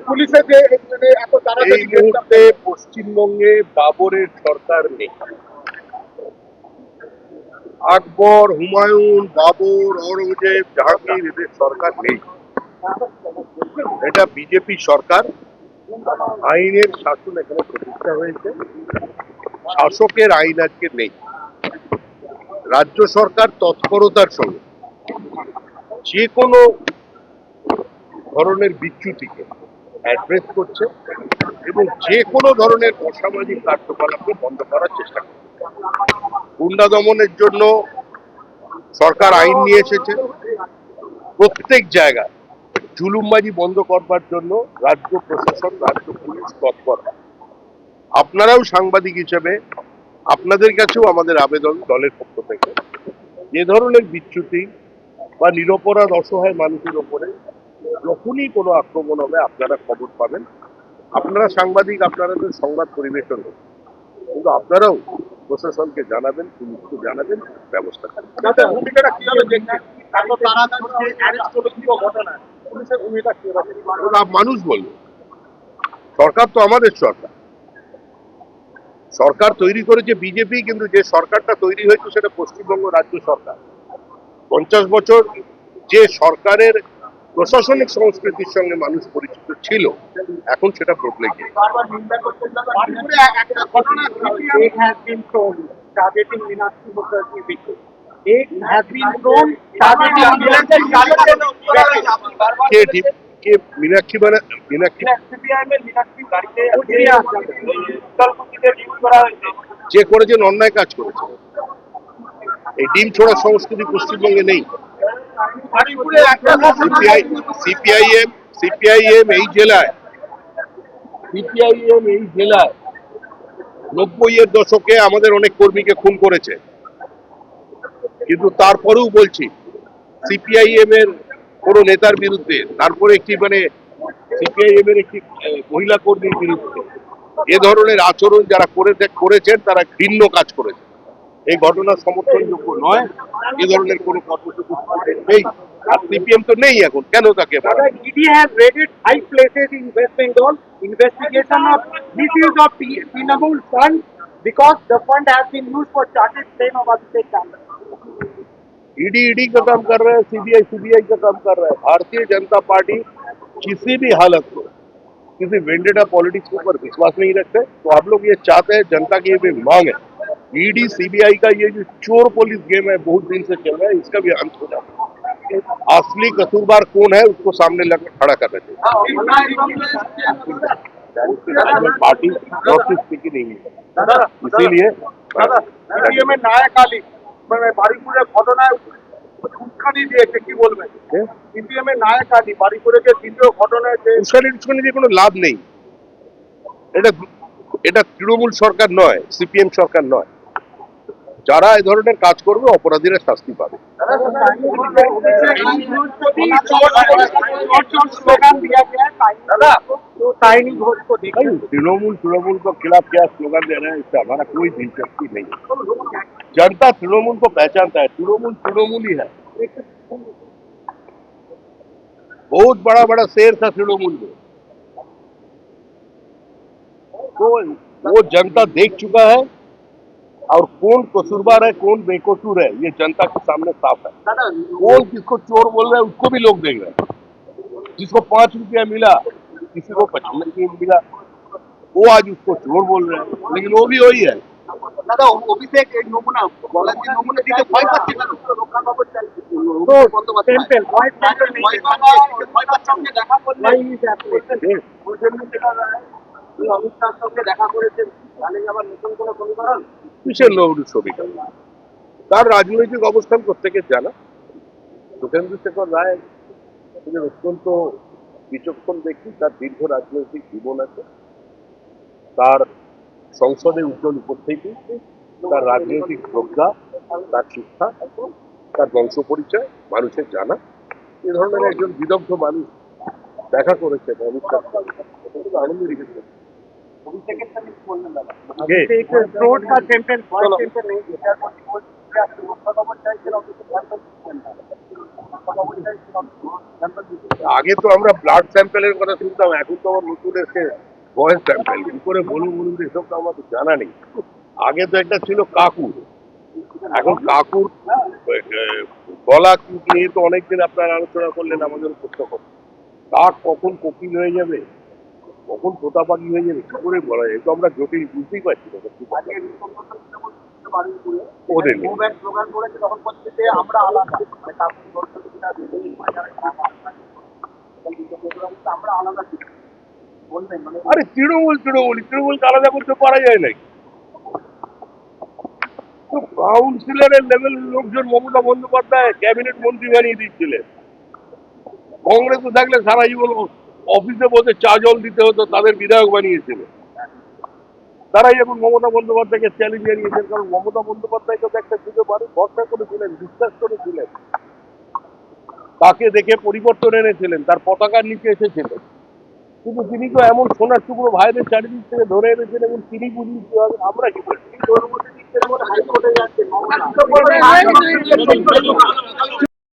পুলিশের যে এত এই তাড়াতাড়ি মুহূর্তে পশ্চিমবঙ্গে বাবরের সরকার নেই। আকবর, হুমায়ুন, বাবর, ঔরঙ্গজেব, জাহাঙ্গীর এদের সরকার নেই। এটা বিজেপি সরকার। আইনের শাসন এখানে প্রতিষ্ঠা হয়েছে, শাসকের আইন আজকে নেই। রাজ্য সরকার তৎপরতার সঙ্গে যে কোনো ধরনের বিচ্যুতিকে অ্যাড্রেস করছে এবং যে কোনো ধরনের অসামাজিক কার্যকলাপকে বন্ধ করার চেষ্টা করছে। গুন্ডা দমনের জন্য সরকার আইন নিয়ে এসেছে। প্রত্যেক জায়গায় জুলুমবাজি বন্ধ করবার জন্য রাজ্য প্রশাসন, রাজ্য পুলিশ তৎপর। আপনারাও সাংবাদিক হিসেবে আপনাদের কাছেও আমাদের আবেদন দলের পক্ষ থেকে, যে ধরনের বিচ্যুতি বা নিরপরাধ অসহায় মানুষের উপরে যখনই কোনো আক্রমণ হবে আপনারা খবর পাবেন। আপনারা সাংবাদিক, আপনারা তো সংবাদ পরিবেশন করবেন, কিন্তু আপনারাও প্রশাসনকে জানাবেন, পুলিশকে জানাবেন, ব্যবস্থা করবেন। ভূমিকাটা কিভাবে দেখছেন? এত তাড়াতাড়ি অ্যারেস্ট হলো কি ঘটনা, পুলিশের ভূমিকা কিভাবে? ওরা মানুষ বলবে, সরকার তো আমাদের সরকার। সরকার তৈরি করেছে বিজেপি, কিন্তু যে সরকারটা তৈরি হয়েছে সেটা পশ্চিমবঙ্গ রাজ্য সরকার। 50 বছর যে সরকারের প্রশাসনিক সংস্কৃতির সঙ্গে মানুষ পরিচিত ছিল, এখন সেটা বদলে গিয়েছে। বারবার নিন্দা করছেন দাদা, বারণপুরে একটা ঘটনা it has been thrown targeting Meenakshi Mukherjee victim. It has been thrown targeting Meenakshi K K Meenakshi Meenakshi CPIM এর মীনাক্ষী গাড়িতে উত্তরপন্থীদের ইউজ করা হয়েছে। যে করেছেন অন্যায় কাজ করেছে। এই ডিম ছোড়ার সংস্কৃতি পশ্চিমবঙ্গে নেই। বারণপুরে একটা সিপিআইএম এই জেলায় 90-এর দশকে আমাদের অনেক কর্মীকে খুন করেছে, কিন্তু তারপরেও বলছি সিপিআইএম এর কোন নেতার বিরুদ্ধে, তারপরে একটি সিপিআইএম এর একটি মহিলা কর্মীর বিরুদ্ধে এ ধরনের আচরণ যারা করেছেন তারা ঘৃণ্য কাজ করেছে। এই ঘটনা সমর্থনযোগ্য নয়। এ ধরনের কোন কর্মসূচি নেই, আর সিপিএম তো নেই এখন, কেন তাকে ED has raided 5 places in West Bengal. Investigation of misuse of Trinamool fund because the fund has been used for chartered plane of Abhishek Chandra. ED का काम कर रहा है, सीबीआई का काम कर रहा है। भारतीय जनता पार्टी किसी भी हालत में किसी वेंडेटा पॉलिटिक्स के ऊपर विश्वास नहीं रखते। तो आप लोग ये चाहते हैं, जनता की ये भी मांग है, ईडी सीबीआई का ये जो चोर पुलिस गेम है बहुत दिन से चल रहा है, इसका भी अंत हो जाए। असली कसूरवार कौन है उसको सामने लगा खड़ा करना चाहिए। पार्टी स्थिति नहीं है, इसीलिए CPIM এর নায়ক আলী বারণপুরের ঘটনায় উস্কানি দিয়েছে, কি বলবেন? CPIM এর নায়ক আলী বারণপুরে যে দ্বিতীয় ঘটনায় যে উস্কানি দিয়ে কোনো লাভ নেই। এটা তৃণমূল সরকার নয়, সিপিএম সরকার নয়। যারা এই ধরনের কাজ করবে অপরাধীরা শাস্তি পাবে। तृणमूल को खिलाफ क्या स्लोगन दे रहे हैं, इससे हमारा कोई दिलचस्पी नहीं है। जनता तृणमूल को पहचानता है, तृणमूल ही है। बहुत बड़ा शेर था तृणमूल में, तो वो जनता देख चुका है, और कौन कसूरवार है कौन बेकसूर है ये जनता के सामने साफ है। कौन किसको चोर बोल रहा है उसको भी लोग देख रहे हैं। जिसको 5 रुपया मिला, किसी को 55 रुपया मिला, वो आज उसको चोर बोल रहे हैं, लेकिन वो भी वही है। দাদা অভিষেক এই নমুনা বলেন যে নমুনা দিতে ভয় পাচ্ছে কেন? দেখা করলে অমিত শাহর সঙ্গে দেখা করেছেন, তাহলে আবার নতুন কোনো সমীকরণ? কিসের নতুন সমীকরণ? তার রাজনৈতিক অবস্থান প্রত্যেকের জানা। সুখেন্দু শেখর রায় তিনি অত্যন্ত বিচক্ষণ ব্যক্তি, তার দীর্ঘ রাজনৈতিক জীবন আছে, তার সংসদে উজ্জ্বল উপস্থিতি, তার রাজনৈতিক প্রজ্ঞা, তার শিক্ষা, তার বংশ পরিচয় মানুষের জানা। এ ধরনের একজন বিদগ্ধ মানুষ দেখা করেছে অমিত শাহ, আনন্দ রেখেছে। উঠে আসছে মমতা বাবু চাইছেন অথচ স্যাম্পল দিচ্ছেন না মমতা বাবু চাইছেন স্যাম্পল দিচ্ছেন আগে তো আমরা ব্লাড স্যাম্পেলের কথা শুনতাম, এখন তো আমার নতুন এসে ভয়েস স্যাম্পেল। কি করে বলুন এসব তো আমাদের জানা নেই। আগে তো একটা ছিল কাকুর, এখন কাকুর গলা কি নিয়ে তো অনেকদিন আপনারা আলোচনা করলেন, আমাদের প্রশ্ন করলেন। কাক কখন কোকিল হয়ে যাবে, কখন তোতা পাখি হয়ে যাবে, কি করে বলা যায়? তো আমরা জটিল বুঝতেই পারছি না কি বলা যায়। ওদের নিয়ে। স্লোগান করেছে তখন বলছে যে আমরা আলাদা মানে কাকুর দর্শকরা আমরা আলাদা বলবেন মানে আরে তৃণমূলকে আলাদা করতে পারা যায় নাকি? তো কাউন্সিলরের লেভেল লোকজন মমতা বন্দ্যোপাধ্যায় ক্যাবিনেট মন্ত্রী বানিয়ে দিচ্ছিলেন। কংগ্রেসে থাকলে সারা জীবন অফিসে বসে চা জল দিতে হতো, তাদের বিধায়ক বানিয়েছিল। তারাই এখন মমতা বন্দ্যোপাধ্যায়কে চ্যালেঞ্জ জানিয়েছেন, কারণ মমতা বন্দ্যোপাধ্যায়কে তো একটা যুগে মানুষ ভরসা করেছিলেন, বিশ্বাস করেছিলেন, তাকে দেখে পরিবর্তন এনেছিলেন, তার পতাকার নিচে এসেছিলেন। কিন্তু তিনি তো এমন সোনার টুকরো ভাইদের চারিদিক থেকে ধরে এনেছেন এবং তিনি বুঝিয়ে দিতে হবে, আমরা কি করছি? হাইকোর্টে যাচ্ছে